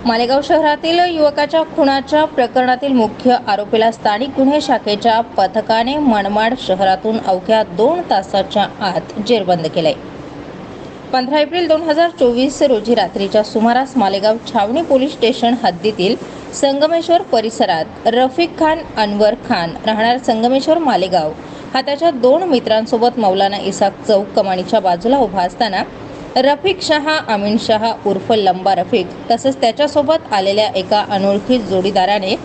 मालेगाव शहरातील युवकाच्या खुनाच्या प्रकरणातील मुख्य आरोपीला स्थानिक गुन्हे शाखेच्या पथकाने मनमाड शहरातून अवघ्या 2 तासाच्या आत जेरबंद केले. 15 एप्रिल 2024 रोजी रात्रीच्या सुमारास मालेगाव छावणी पोलीस स्टेशन हद्दीतील संगमेश्वर परिसरात रफिक खान अनवर खान राहणार संगमेश्वर मालेगाव हा त्याच्या 2 मित्रांसोबत मौलाना इसाक चौक कमानीच्या बाजूला उभा असताना रफिक शहा अमीन शहा उर्फ लंबा रफिक तसंच त्याच्यासोबत आलेल्या एका अनोळखी जोडीदाराने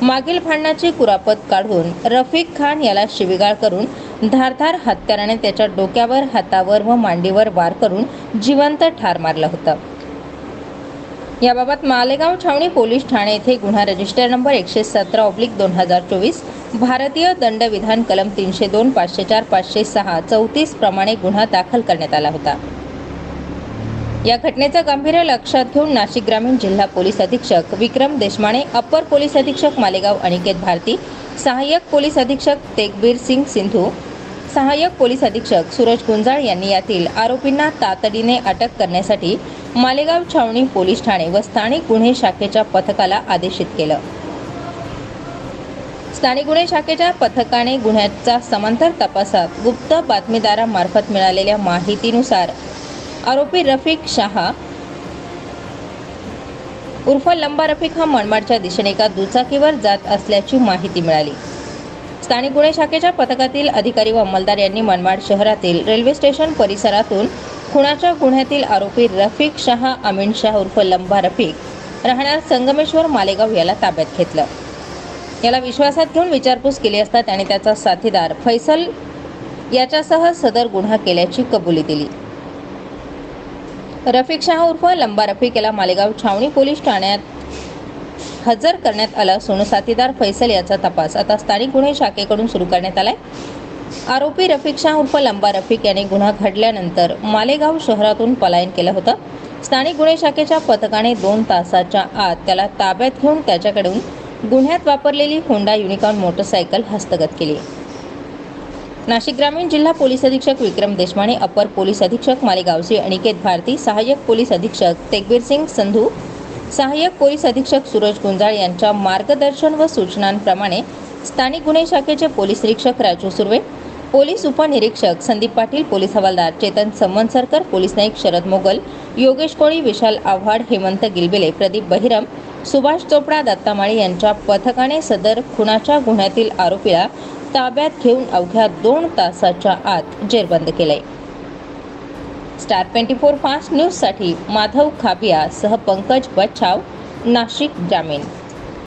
मागील भांडणाची कुरापत काढून रफिक खान याला शिवीगाळ करून धारधार हत्याराने त्याच्या डोक्यावर, हातावर व मांडीवर वार करून जिवंत ठार मारलं होतं. याबाबत मालेगाव छावणी पोलीस ठाणे येथे गुन्हा रजिस्टर नंबर 117/2024 भारतीय दंडविधान कलम 302, 504, 506, 34 प्रमाणे गुन्हा दाखल करण्यात आला होता. या घटनेचं गांभीर्य लक्षात घेऊन नाशिक ग्रामीण जिल्हा पोलीस अधीक्षक विक्रम देशमाने, अप्पर पोलीस अधीक्षक मालेगाव अनिकेत भारती, सहाय्यक पोलीस अधीक्षक तेगबीर सिंग सिंधू, सहाय्यक पोलीस अधीक्षक सूरज गुंजाळ यांनी यातील आरोपींना तातडीने अटक करण्यासाठी मालेगाव छावणी पोलीस ठाणे व स्थानिक गुन्हे शाखेच्या पथकाला आदेशित केलं. स्थानिक गुन्हे शाखेच्या पथकाने गुन्ह्याचा समांतर तपासात गुप्त बातमीदारामार्फत मिळालेल्या माहितीनुसार आरोपी रफिक शहा उर्फ लंबा रफिक हा मनमाडच्या दिशेने एका दुचाकीवर जात असल्याची माहिती मिळाली. स्थानिक गुन्हे शाखेच्या पथकातील अधिकारी व अंमलदार यांनी मनमाड शहरातील रेल्वे स्टेशन परिसरातून खुनाच्या गुन्ह्यातील आरोपी रफिक शहा अमीन शाह उर्फ लंबा रफिक राहणार संगमेश्वर मालेगाव याला ताब्यात घेतलं. याला विश्वासात घेऊन विचारपूस केली असता त्याने त्याचा साथीदार फैसल याच्यासह सदर गुन्हा केल्याची कबुली दिली. रफिक शाह उर्फ लंबा रफिक याला मालेगाव छावणी पोलीस ठाण्यात हजर करण्यात आला असून साथीदार फैसल याचा तपास आता स्थानिक गुन्हे शाखेकडून सुरू करण्यात आलाय. आरोपी रफिक शाह उर्फ लंबा रफिक याने गुन्हा घडल्यानंतर मालेगाव शहरातून पलायन केलं होतं. स्थानिक गुन्हे शाखेच्या पथकाने 2 तासाच्या आत त्याला ताब्यात घेऊन त्याच्याकडून गुन्ह्यात वापरलेली होंडा युनिकॉर्न मोटरसायकल हस्तगत केली. नाशिक ग्रामीण जिल्हा पोलीस अधीक्षक विक्रम देशमाने, अपर पोलीस अधीक्षक मालेगाव श्री अनिकेत भारती, सहाय्यक पोलीस अधीक्षक तेगबीर सिंग संधू, सहाय्यक पोलीस अधीक्षक सूरज गुंजाळ यांच्या मार्गदर्शन व सूचनांप्रमाणे स्थानिक गुन्हे शाखेचे पोलीस निरीक्षक राजू सुर्वे, पोलीस उपनिरीक्षक संदीप पाटील, पोलीस हवालदार चेतन संवनसरकर, पोलीस नाईक शरद मोगल, योगेश कोळी, विशाल आव्हाड, हेमंत गिलबिले, प्रदीप बहिरम, सुभाष चोपडा, दत्ता माळी यांच्या पथकाने सदर खुनाच्या गुन्ह्यातील आरोपीला ताब्यात घेऊन अवघ्या 2 तासाच्या आत जेरबंद केले. स्टार 24 फास्ट न्यूजसाठी माधव खाबिया सह पंकज बच्छाव, नाशिक ग्रामीण.